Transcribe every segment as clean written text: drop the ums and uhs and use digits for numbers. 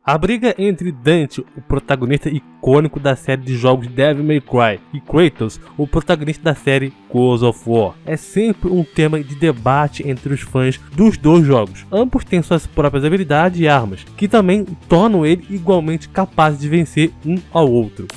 A briga entre Dante, o protagonista icônico da série de jogos Devil May Cry, e Kratos, o protagonista da série God of War, é sempre um tema de debate entre os fãs dos dois jogos. Ambos têm suas próprias habilidades e armas, que também tornam ele igualmente capaz de vencer um ao outro.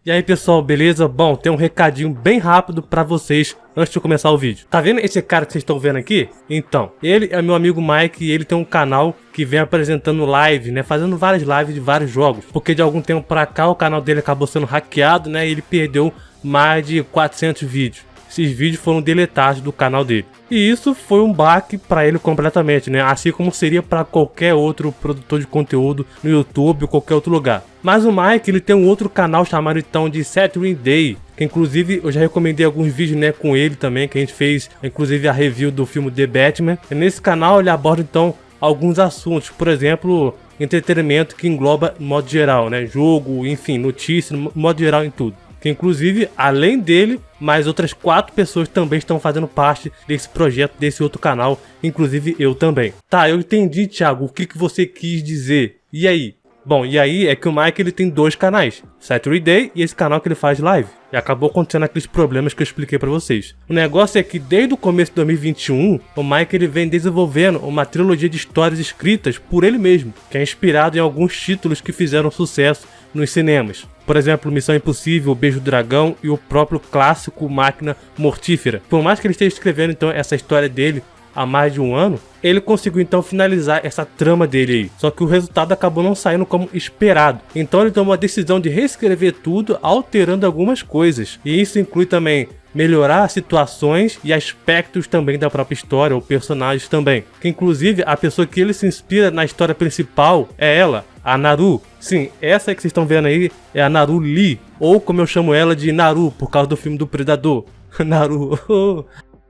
E aí pessoal, beleza? Bom, tem um recadinho bem rápido pra vocês antes de começar o vídeo. Tá vendo esse cara que vocês estão vendo aqui? Então, ele é meu amigo Mike e ele tem um canal que vem apresentando live, né? Fazendo várias lives de vários jogos. Porque de algum tempo pra cá o canal dele acabou sendo hackeado, né? E ele perdeu mais de 400 vídeos. Esses vídeos foram deletados do canal dele. E isso foi um baque para ele completamente, né? Assim como seria para qualquer outro produtor de conteúdo no YouTube ou qualquer outro lugar. Mas o Mike, ele tem um outro canal chamado então de Saturday Day, que inclusive eu já recomendei alguns vídeos, né, com ele também, que a gente fez inclusive a review do filme The Batman. E nesse canal ele aborda então alguns assuntos, por exemplo, entretenimento que engloba modo geral, né? Jogo, enfim, notícia, modo geral em tudo. Que inclusive, além dele, mais outras 4 pessoas também estão fazendo parte desse projeto, desse outro canal, inclusive eu também. Tá, eu entendi, Thiago, o que você quis dizer. E aí? Bom, e aí é que o Mike ele tem 2 canais, Saturday Day e esse canal que ele faz live. E acabou acontecendo aqueles problemas que eu expliquei pra vocês. O negócio é que desde o começo de 2021, o Mike ele vem desenvolvendo uma trilogia de histórias escritas por ele mesmo, que é inspirado em alguns títulos que fizeram sucesso nos cinemas. Por exemplo, Missão Impossível, O Beijo do Dragão e o próprio clássico Máquina Mortífera. Por mais que ele esteja escrevendo então essa história dele há mais de um ano, ele conseguiu então finalizar essa trama dele aí. Só que o resultado acabou não saindo como esperado. Então ele tomou a decisão de reescrever tudo, alterando algumas coisas. E isso inclui também melhorar situações e aspectos também da própria história, ou personagens também. Que inclusive a pessoa que ele se inspira na história principal é ela, a Naru. Sim, essa que vocês estão vendo aí é a Naru Lee, ou como eu chamo ela de Naru, por causa do filme do Predador. Naru.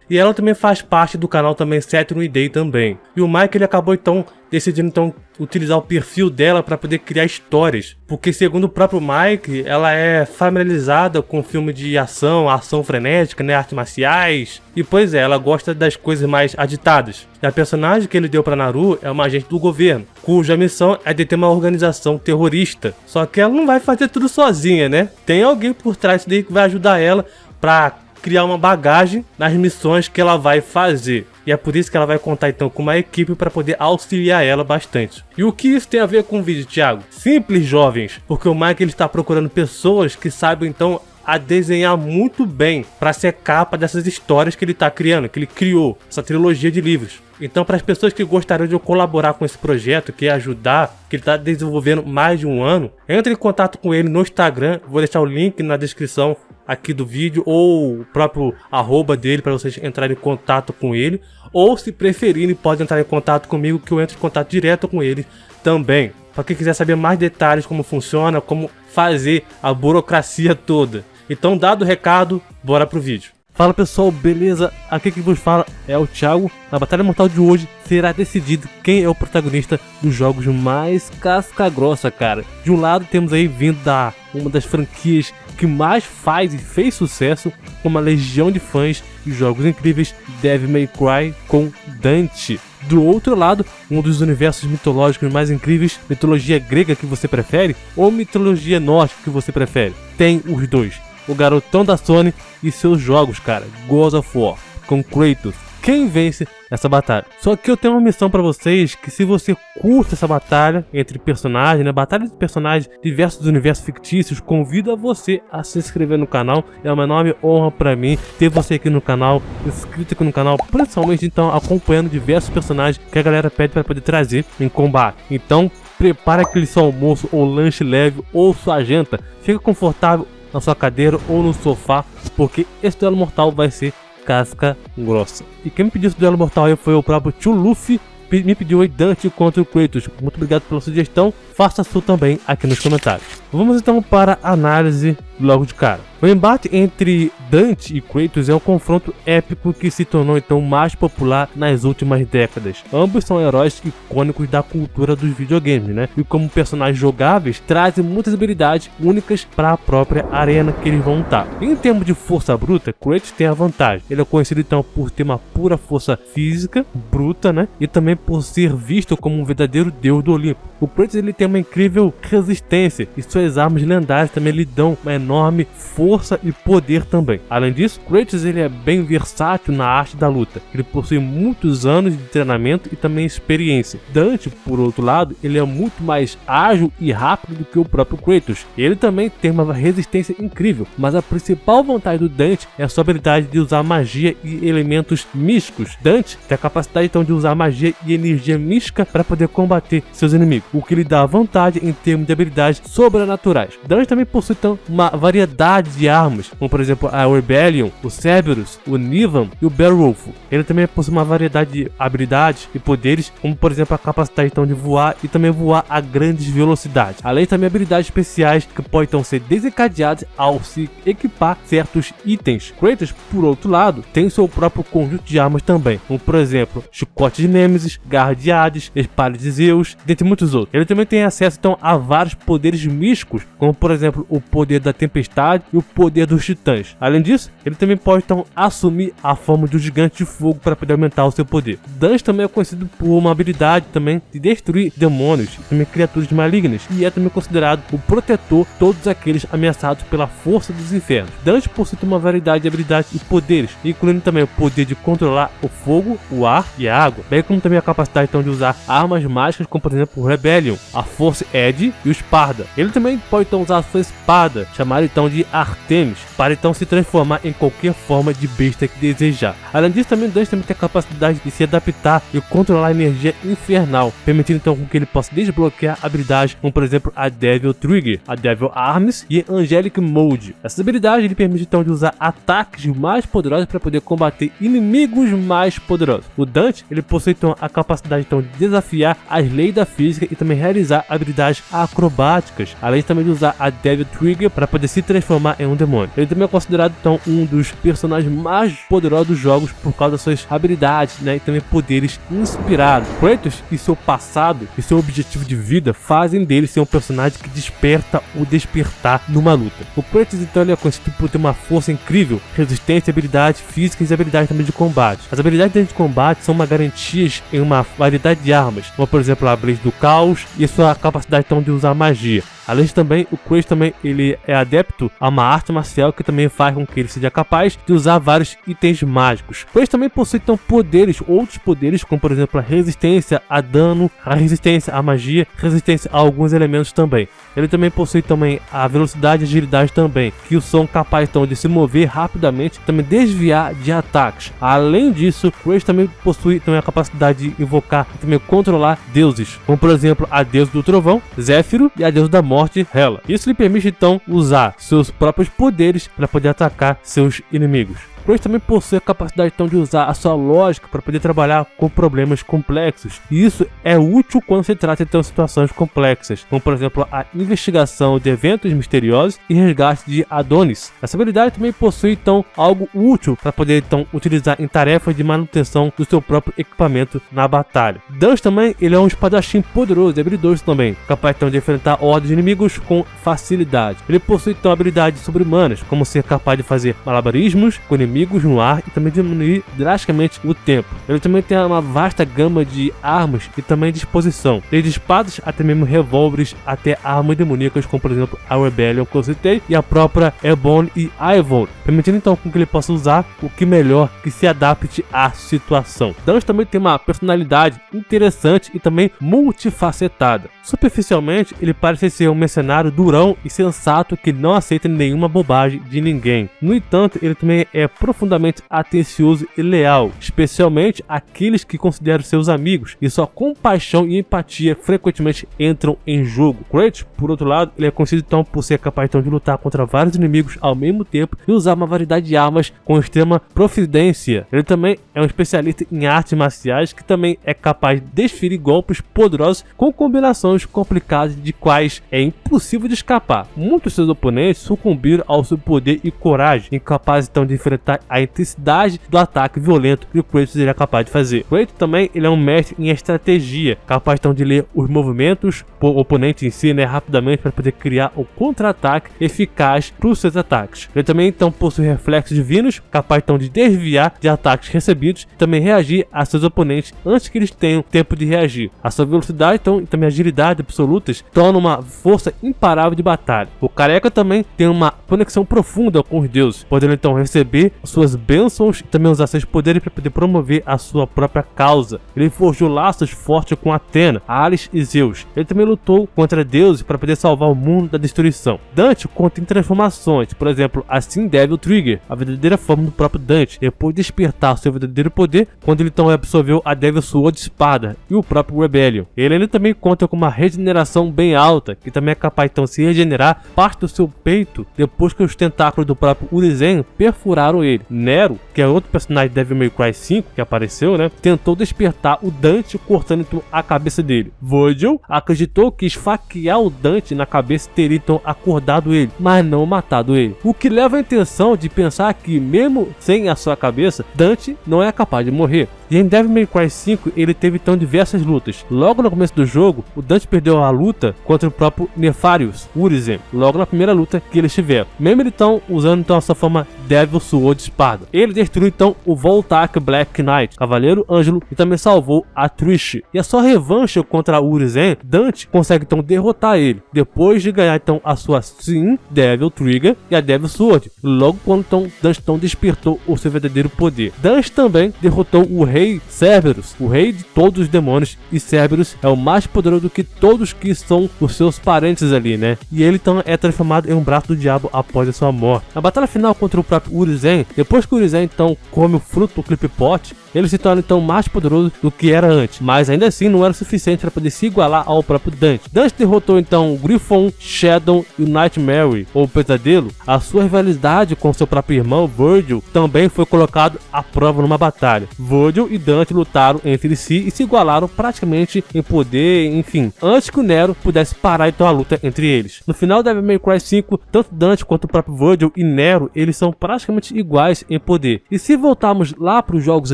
E ela também faz parte do canal também Saturday Day também. E o Mike ele acabou então decidindo então utilizar o perfil dela para poder criar histórias, porque segundo o próprio Mike, ela é familiarizada com filme de ação frenética, né, artes marciais. E pois é, ela gosta das coisas mais agitadas. E a personagem que ele deu para Naru é uma agente do governo, cuja missão é deter uma organização terrorista. Só que ela não vai fazer tudo sozinha, né? Tem alguém por trás daí que vai ajudar ela para criar uma bagagem nas missões que ela vai fazer. E é por isso que ela vai contar então com uma equipe para poder auxiliar ela bastante. E o que isso tem a ver com o vídeo, Thiago? Simples, jovens, porque o Mike ele está procurando pessoas que saibam então a desenhar muito bem para ser capa dessas histórias que ele está criando, que ele criou, essa trilogia de livros. Então, para as pessoas que gostariam de colaborar com esse projeto, que é ajudar, que ele está desenvolvendo mais de um ano, entre em contato com ele no Instagram, vou deixar o link na descrição aqui do vídeo, ou o próprio arroba dele para vocês entrarem em contato com ele, ou se preferirem pode entrar em contato comigo que eu entro em contato direto com ele também. Para quem quiser saber mais detalhes como funciona, como fazer a burocracia toda. Então, dado o recado, bora pro vídeo. Fala pessoal, beleza? Aqui quem vos fala é o Thiago. Na Batalha Mortal de hoje será decidido quem é o protagonista dos jogos mais casca grossa, cara. De um lado temos aí vindo da uma das franquias que mais faz e fez sucesso, com uma legião de fãs e jogos incríveis, Devil May Cry com Dante. Do outro lado, um dos universos mitológicos mais incríveis, mitologia grega que você prefere ou mitologia nórdica que você prefere? Tem os dois. O garotão da Sony e seus jogos, cara, God of War, com Kratos. Quem vence essa batalha? Só que eu tenho uma missão pra vocês, que se você curte essa batalha entre personagens, né, batalha de personagens diversos universos fictícios, convido a você a se inscrever no canal. É uma enorme honra pra mim ter você aqui no canal, inscrito aqui no canal, principalmente então acompanhando diversos personagens que a galera pede pra poder trazer em combate. Então, prepara aquele seu almoço ou lanche leve ou sua janta, fica confortável na sua cadeira ou no sofá, porque esse duelo mortal vai ser casca grossa. E quem me pediu esse duelo mortal aí foi o próprio Tio Luffy, me pediu aí Dante contra o Kratos. Muito obrigado pela sugestão, faça a sua também aqui nos comentários. Vamos então para a análise logo de cara. O embate entre Dante e Kratos é um confronto épico que se tornou então mais popular nas últimas décadas. Ambos são heróis icônicos da cultura dos videogames, né? E como personagens jogáveis, trazem muitas habilidades únicas para a própria arena que eles vão lutar. Em termos de força bruta, Kratos tem a vantagem. Ele é conhecido então por ter uma pura força física, bruta, né? E também por ser visto como um verdadeiro deus do Olimpo. O Kratos ele tem uma incrível resistência e suas armas lendárias também lhe dão uma enorme força e poder também. Além disso, Kratos ele é bem versátil na arte da luta. Ele possui muitos anos de treinamento e também experiência. Dante, por outro lado, ele é muito mais ágil e rápido do que o próprio Kratos. Ele também tem uma resistência incrível, mas a principal vantagem do Dante é a sua habilidade de usar magia e elementos místicos. Dante tem a capacidade então de usar magia e energia mística para poder combater seus inimigos, o que lhe dá vantagem em termos de habilidades sobrenaturais. Dante também possui então uma variedade de armas, como por exemplo a Rebellion, o Cerberus, o Nivan e o Beowulf. Ele também possui uma variedade de habilidades e poderes, como por exemplo a capacidade então de voar e também voar a grandes velocidades. Além também habilidades especiais que podem então ser desencadeadas ao se equipar certos itens. Kratos, por outro lado, tem seu próprio conjunto de armas também, como por exemplo chicote de Nêmesis, garra de Hades, espada de Zeus, dentre muitos outros. Ele também tem acesso então a vários poderes místicos, como por exemplo o poder da tempestade e o poder dos titãs. Além disso, ele também pode então assumir a forma de um gigante de fogo para poder aumentar o seu poder. Dante também é conhecido por uma habilidade também de destruir demônios e também criaturas malignas, e é também considerado o protetor de todos aqueles ameaçados pela força dos infernos. Dante possui uma variedade de habilidades e poderes, incluindo também o poder de controlar o fogo, o ar e a água, bem como também a capacidade então de usar armas mágicas, como por exemplo o Rebellion, a Force Edge e o Sparda. Ele também pode então usar a sua espada, chamada então de Artemis, para então se transformar em qualquer forma de besta que desejar. Além disso, também Dante também tem a capacidade de se adaptar e controlar a energia infernal, permitindo então que ele possa desbloquear habilidades como por exemplo a Devil Trigger, a Devil Arms e Angelic Mode. Essas habilidades lhe permitem então de usar ataques mais poderosos para poder combater inimigos mais poderosos. O Dante ele possui então a capacidade então de desafiar as leis da física e também realizar habilidades acrobáticas, além também de usar a Devil Trigger para poder se transformar em um demônio. Ele também é considerado então um dos personagens mais poderosos dos jogos por causa das suas habilidades, né, e também poderes inspirados. Kratos e seu passado e seu objetivo de vida fazem dele ser um personagem que desperta o despertar numa luta. O Kratos então ele é conhecido por ter uma força incrível, resistência, habilidades físicas e habilidades também de combate. As habilidades de combate são uma garantia em uma variedade de armas, como por exemplo a Blaze do Caos e a sua capacidade então de usar magia. Além disso também, o Kratos também ele é adepto a uma arte marcial que também faz com que ele seja capaz de usar vários itens mágicos. Kratos também possui então poderes, outros poderes, como por exemplo a resistência a dano, a resistência à magia, resistência a alguns elementos também. Ele também possui também a velocidade e agilidade também, que o são capazes então de se mover rapidamente, também desviar de ataques. Além disso, Kratos também possui também a capacidade de invocar e também controlar deuses, como por exemplo a deusa do trovão, Zéfiro, e a deusa da morte, Hela. Isso lhe permite então usar seus próprios poderes para poder atacar seus inimigos. Kratos também possui a capacidade então de usar a sua lógica para poder trabalhar com problemas complexos, e isso é útil quando se trata então de situações complexas, como por exemplo a investigação de eventos misteriosos e resgate de Adonis. Essa habilidade também possui então algo útil para poder então utilizar em tarefas de manutenção do seu próprio equipamento na batalha. Dante também ele é um espadachim poderoso e habilidoso também, capaz então de enfrentar ordens de inimigos com facilidade. Ele possui então habilidades sobre-humanas, como ser capaz de fazer malabarismos com inimigos no ar e também diminuir drasticamente o tempo. Ele também tem uma vasta gama de armas e também disposição, desde espadas até mesmo revólveres, até armas demoníacas, como por exemplo a Rebellion que eu citei e a própria Ebon e Ivor, permitindo então que ele possa usar o que melhor que se adapte à situação. Dante também tem uma personalidade interessante e também multifacetada. Superficialmente, ele parece ser um mercenário durão e sensato que não aceita nenhuma bobagem de ninguém. No entanto, ele também é profundamente atencioso e leal, especialmente aqueles que consideram seus amigos, e sua compaixão e empatia frequentemente entram em jogo. Kratos, por outro lado, ele é conhecido então por ser capaz então de lutar contra vários inimigos ao mesmo tempo e usar uma variedade de armas com extrema proficiência. Ele também é um especialista em artes marciais que também é capaz de desferir golpes poderosos com combinações complicadas de quais é impossível de escapar. Muitos de seus oponentes sucumbiram ao seu poder e coragem, incapazes então de enfrentar a intensidade do ataque violento que o Kratos seria capaz de fazer. Kratos também ele é um mestre em estratégia, capaz então de ler os movimentos do oponente em si, né, rapidamente para poder criar o contra-ataque eficaz para os seus ataques. Ele também então possui reflexos divinos, capaz então de desviar de ataques recebidos e também reagir a seus oponentes antes que eles tenham tempo de reagir. A sua velocidade então, e também agilidade absolutas tornam uma força imparável de batalha. O Careca também tem uma conexão profunda com os deuses, podendo então receber suas bênçãos e também usar seus poderes para poder promover a sua própria causa. Ele forjou laços fortes com Atena, Ares e Zeus. Ele também lutou contra deuses para poder salvar o mundo da destruição. Dante conta em transformações, por exemplo, assim Devil Trigger, a verdadeira forma do próprio Dante, depois de despertar seu verdadeiro poder, quando ele então absorveu a Devil Sword Espada e o próprio Rebellion. Ele ainda também conta com uma regeneração bem alta, que também é capaz então de se regenerar parte do seu peito depois que os tentáculos do próprio Urizen perfuraram ele. Nero, que é outro personagem de Devil May Cry 5 que apareceu, né, tentou despertar o Dante cortando então a cabeça dele. Virgil acreditou que esfaquear o Dante na cabeça teria então acordado ele, mas não matado ele. O que leva a intenção de pensar que mesmo sem a sua cabeça, Dante não é capaz de morrer. E em Devil May Cry 5 ele teve então diversas lutas. Logo no começo do jogo, o Dante perdeu a luta contra o próprio Nefarius Urizen, logo na primeira luta que eles tiveram. Mesmo ele então usando então a sua forma Devil Sword Espada. Ele destruiu então o Voltaic Black Knight, Cavaleiro Ângelo, e também salvou a Trish. E a sua revanche contra Urizen, Dante consegue então derrotar ele, depois de ganhar então a sua Sim Devil Trigger e a Devil Sword, logo quando então Dante então despertou o seu verdadeiro poder. Dante também derrotou o rei Cerberus, o rei de todos os demônios, e Cerberus é o mais poderoso do que todos que são os seus parentes ali, né? E ele então é transformado em um braço do diabo após a sua morte. Na batalha final contra o próprio Urizen, depois que o Urizen então come o fruto do Clip-Pot, ele se torna então mais poderoso do que era antes, mas ainda assim não era suficiente para poder se igualar ao próprio Dante. Dante derrotou então o Griffon, Shadow e o Nightmare, ou Pesadelo. A sua rivalidade com seu próprio irmão, Virgil, também foi colocado à prova numa batalha. Virgil e Dante lutaram entre si e se igualaram praticamente em poder, enfim, antes que o Nero pudesse parar então a luta entre eles. No final da Devil May Cry 5, tanto Dante quanto o próprio Virgil e Nero, eles são praticamente iguais em poder. E se voltarmos lá para os jogos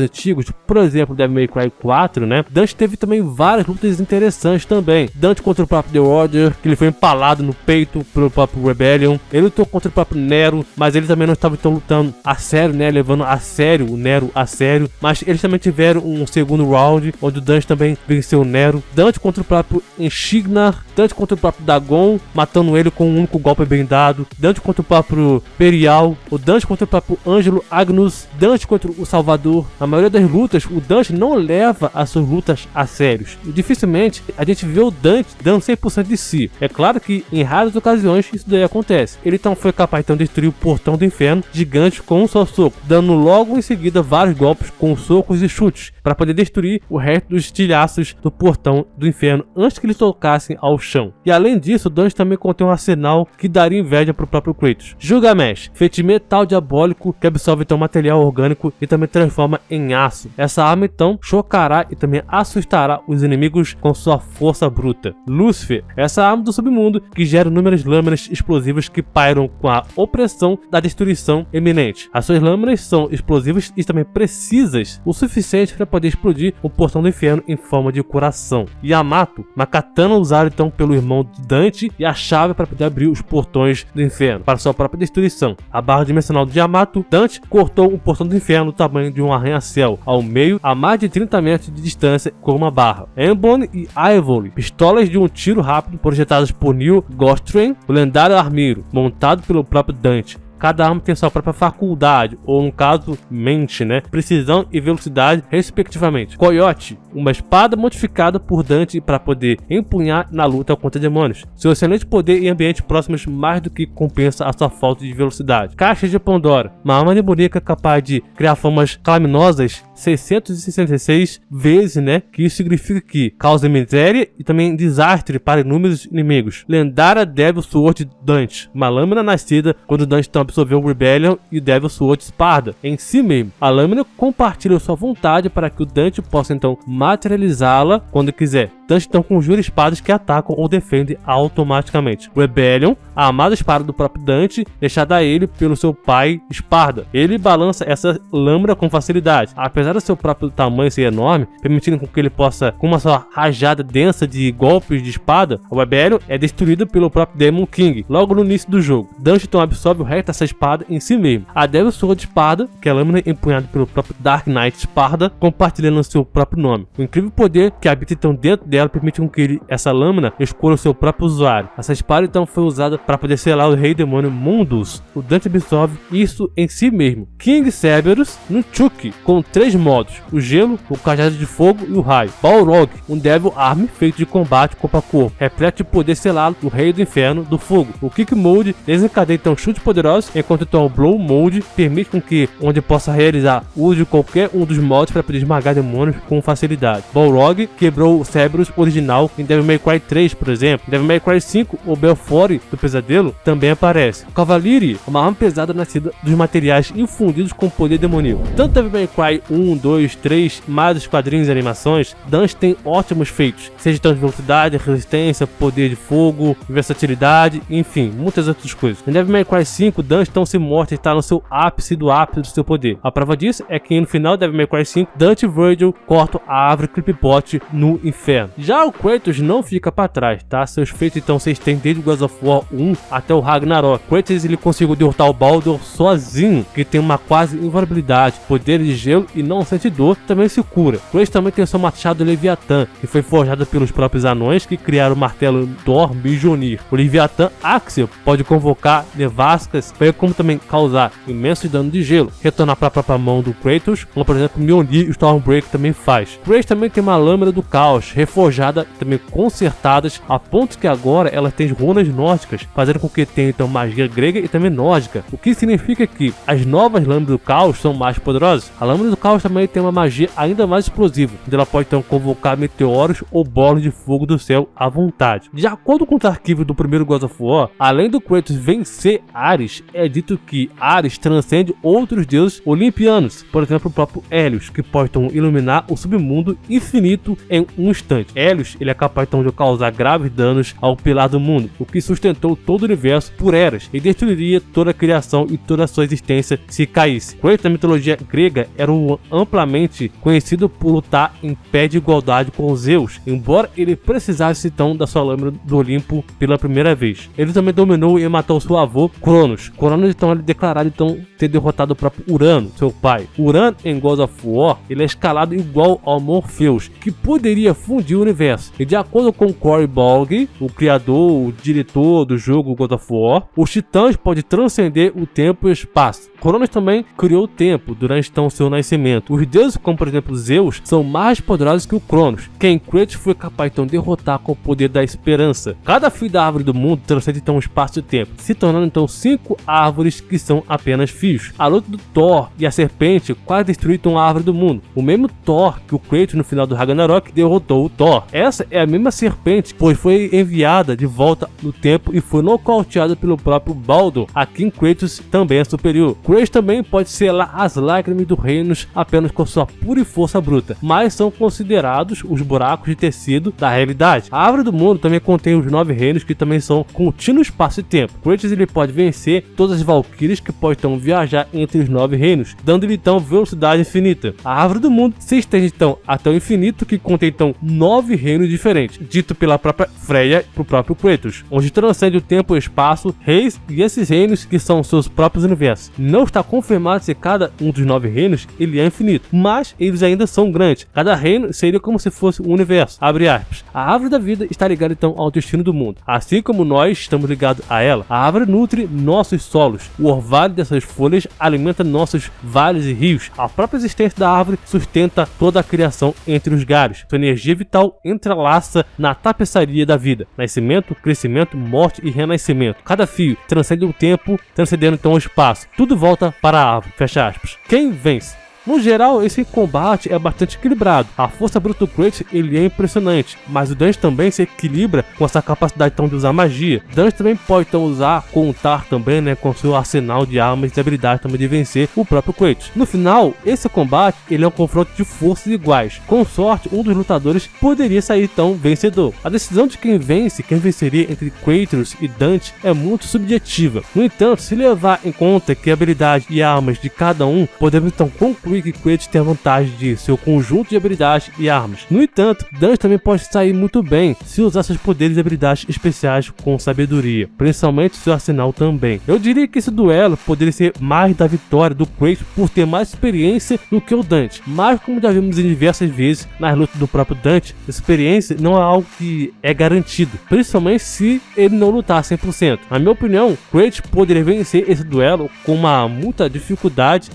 antigos, por exemplo, Devil May Cry 4, né? Dante teve também várias lutas interessantes também. Dante contra o próprio The Order, que ele foi empalado no peito pelo próprio Rebellion. Ele lutou contra o próprio Nero, mas ele também não estava então lutando a sério, né? Levando a sério o Nero a sério. Mas eles também tiveram um segundo round, onde o Dante também venceu o Nero. Dante contra o próprio Enchignar. Dante contra o próprio Dagon, matando ele com um único golpe bem dado. Dante contra o próprio Perial. O Dante contra o próprio Ângelo Agnus. Dante contra o Salvador. A maioria das lutas, o Dante não leva as suas lutas a sérios. E dificilmente a gente vê o Dante dando 100% de si. É claro que em raras ocasiões isso daí acontece. Ele então foi capaz então, de destruir o portão do inferno gigante com um só soco, dando logo em seguida vários golpes com socos e chutes para poder destruir o resto dos estilhaços do portão do inferno antes que eles tocassem ao chão. E além disso, o Dante também contém um arsenal que daria inveja para o próprio Kratos. Gilgamesh, feito de metal diabólico que absorve então material orgânico e também transforma em aço. Essa arma então chocará e também assustará os inimigos com sua força bruta. Lúcifer, essa arma do submundo que gera inúmeras lâminas explosivas que pairam com a opressão da destruição iminente. As suas lâminas são explosivas e também precisas o suficiente para poder explodir o portão do inferno em forma de coração. Yamato, uma katana usada então pelo irmão de Dante e a chave para poder abrir os portões do inferno para sua própria destruição. A barra dimensional de Yamato, Dante cortou o portão do inferno do tamanho de um arranha-céu ao meio a mais de 30 metros de distância com uma barra. Embone e Ivory, pistolas de um tiro rápido projetadas por Neil Gostren, o lendário armeiro, montado pelo próprio Dante. cada arma tem sua própria faculdade, ou no caso, mente, né? Precisão e velocidade, respectivamente. Coyote, uma espada modificada por Dante para poder empunhar na luta contra demônios. Seu excelente poder em ambientes próximos mais do que compensa a sua falta de velocidade. Caixa de Pandora, uma arma demoníaca capaz de criar formas calaminosas 666 vezes, né? Que isso significa que causa miséria e também desastre para inúmeros inimigos. Lendária Devil Sword Dante, uma lâmina nascida quando Dante então absorveu o Rebellion e o Devil Sword Sparda em si mesmo. A lâmina compartilha sua vontade para que o Dante possa então materializá-la quando quiser. Dante então conjura espadas que atacam ou defendem automaticamente. O Rebellion, a amada espada do próprio Dante, deixada a ele pelo seu pai Sparda. Ele balança essa lâmina com facilidade, apesar do seu próprio tamanho ser enorme, permitindo que ele possa, com uma só rajada densa de golpes de espada, o Rebellion é destruído pelo próprio Demon King, logo no início do jogo. Dante então absorve o resto dessa espada em si mesmo. A Devil Sword Sparda, que é a lâmina empunhada pelo próprio Dark Knight Sparda, compartilhando seu próprio nome. O incrível poder que habita então dentro dela permite com que essa lâmina escolha o seu próprio usuário. Essa espada então foi usada para poder selar o rei demônio Mundus. O Dante absorve isso em si mesmo. King Cerberus Nunchuck, com 3 modos: o gelo, o cajado de fogo e o raio. Balrog, um Devil Arm feito de combate corpo a corpo, repleto de poder selado do rei do inferno do fogo. O Kick Mode desencadeia então chutes poderosos, enquanto então o Blow Mode permite com que onde possa realizar uso de qualquer um dos modos para poder esmagar demônios com facilidade. Balrog quebrou o Cerberus original em Devil May Cry 3, por exemplo. Em Devil May Cry 5, o Belfort do Pesadelo também aparece. Cavalieri, uma arma pesada nascida dos materiais infundidos com poder demoníaco. Tanto Devil May Cry 1, 2, 3, mais os quadrinhos e animações, Dante tem ótimos feitos, seja então de velocidade, resistência, poder de fogo, versatilidade, enfim, muitas outras coisas. Em Devil May Cry 5, Dante então se mostra estar no seu ápice do seu poder. A prova disso é que no final de Devil May Cry 5, Dante e Virgil cortam a árvore Clipbot no inferno. Já o Kratos não fica para trás, tá? Seus feitos então se estendem desde o God of War 1 até o Ragnarok. Kratos ele conseguiu derrotar o Baldur sozinho, que tem uma quase invulnerabilidade, poder de gelo e não sente dor, também se cura. Kratos também tem seu machado Leviatã, que foi forjado pelos próprios anões que criaram o martelo Thor Mjolnir. O Leviatã Axel pode convocar nevascas, bem como também causar imensos danos de gelo, retornar para a própria mão do Kratos, como por exemplo Mjolnir e o Stormbreaker também faz. Kratos também tem uma lâmina do caos, reforjada, também consertadas, a ponto que agora ela tem runas nórdicas, fazendo com que tenha então magia grega e também nórdica, o que significa que as novas lâminas do caos são mais poderosas. A lâmina do caos também tem uma magia ainda mais explosiva, onde ela pode então convocar meteoros ou bolas de fogo do céu à vontade. De acordo com os arquivos do primeiro God of War, além do Kratos vencer Ares, é dito que Ares transcende outros deuses olimpianos, por exemplo o próprio Hélios, que pode então iluminar o submundo infinito em um instante. Hélios ele é capaz então de causar graves danos ao pilar do mundo, o que sustentou todo o universo por eras e destruiria toda a criação e toda a sua existência se caísse. Kratos na mitologia grega era amplamente conhecido por lutar em pé de igualdade com Zeus, embora ele precisasse então da sua lâmina do Olimpo pela primeira vez. Ele também dominou e matou seu avô Cronos. Cronos então ele declarado então ter derrotado o próprio Urano, seu pai. Urano em God of War ele é escalado igual ao Morpheus, que poderia fundir o universo. E de acordo com Cory Balrog, o criador, o diretor do jogo God of War, os titãs podem transcender o tempo e o espaço. Cronos também criou o tempo durante então seu nascimento. Os deuses, como por exemplo Zeus, são mais poderosos que o Cronos, quem Kratos foi capaz então de derrotar com o poder da esperança. Cada fio da árvore do mundo transcende então o espaço e tempo, se tornando então 5 árvores que são apenas fios. A luta do Thor e a serpente quase destruiu então a árvore do mundo. O mesmo Thor que o Kratos no final do Ragnarok derrotou o Thor. Essa é a mesma serpente, pois foi enviada de volta no tempo e foi nocauteada pelo próprio Baldur, a quem Kratos também é superior. Kratos também pode selar as lágrimas do reinos apenas com sua pura força bruta, mas são considerados os buracos de tecido da realidade. A árvore do mundo também contém os 9 reinos que também são contínuo espaço e tempo. Kratos ele pode vencer todas as valquírias que podem então viajar entre os 9 reinos, dando-lhe então velocidade infinita. A árvore do mundo se estende então até o infinito, que contém então 9 reinos diferentes, dito pela própria Freya pro próprio Kratos, onde transcende o tempo e o espaço, reis e esses reinos que são seus próprios universos. Não Não está confirmado se cada um dos 9 reinos ele é infinito, mas eles ainda são grandes. Cada reino seria como se fosse um universo. Abre aspas. A árvore da vida está ligada então ao destino do mundo. Assim como nós estamos ligados a ela, a árvore nutre nossos solos. O orvalho dessas folhas alimenta nossos vales e rios. A própria existência da árvore sustenta toda a criação entre os galhos. Sua energia vital entrelaça na tapeçaria da vida. Nascimento, crescimento, morte e renascimento. Cada fio transcende o tempo, transcendendo então o espaço. Tudo volta para a árvore. Fecha aspas. Quem vence? No geral, esse combate é bastante equilibrado. A força bruta do Kratos ele é impressionante, mas o Dante também se equilibra com essa capacidade então de usar magia. Dante também pode então contar também, né, com seu arsenal de armas e habilidades também de vencer o próprio Kratos. No final, esse combate ele é um confronto de forças iguais. Com sorte, um dos lutadores poderia sair então vencedor. A decisão de quem venceria entre Kratos e Dante é muito subjetiva. No entanto, se levar em conta que a habilidade e armas de cada um, podemos então concluir que Kratos tem a vantagem de seu conjunto de habilidades e armas. No entanto, Dante também pode sair muito bem se usar seus poderes e habilidades especiais com sabedoria, principalmente seu arsenal também. Eu diria que esse duelo poderia ser mais da vitória do Kratos por ter mais experiência do que o Dante, mas como já vimos em diversas vezes nas lutas do próprio Dante, experiência não é algo que é garantido, principalmente se ele não lutar 100%. Na minha opinião, Kratos poderia vencer esse duelo com muita dificuldade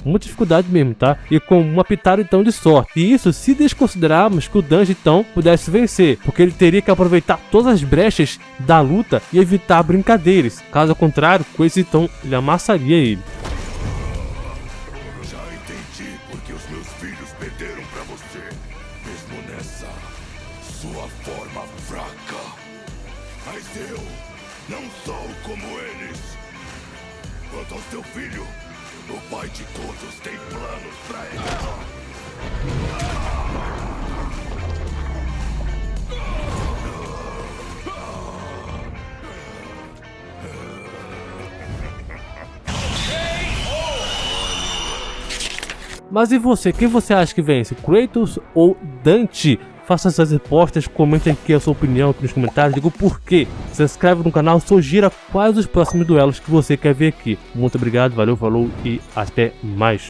mesmo, tá? E com uma pitada então de sorte. E isso se desconsiderarmos que o Dante então pudesse vencer, porque ele teria que aproveitar todas as brechas da luta e evitar brincadeiras. Caso contrário, Kratos então ele amassaria ele. Já entendi porque os meus filhos perderam pra você, mesmo nessa sua forma fraca. Mas eu não sou como eles. Quanto ao seu filho, o pai de todos tem planos pra ele. Mas e você? Quem você acha que vence? Kratos ou Dante? Faça suas respostas, comente aqui a sua opinião aqui nos comentários, diga o porquê. Se inscreve no canal, sugira quais os próximos duelos que você quer ver aqui. Muito obrigado, valeu, falou e até mais.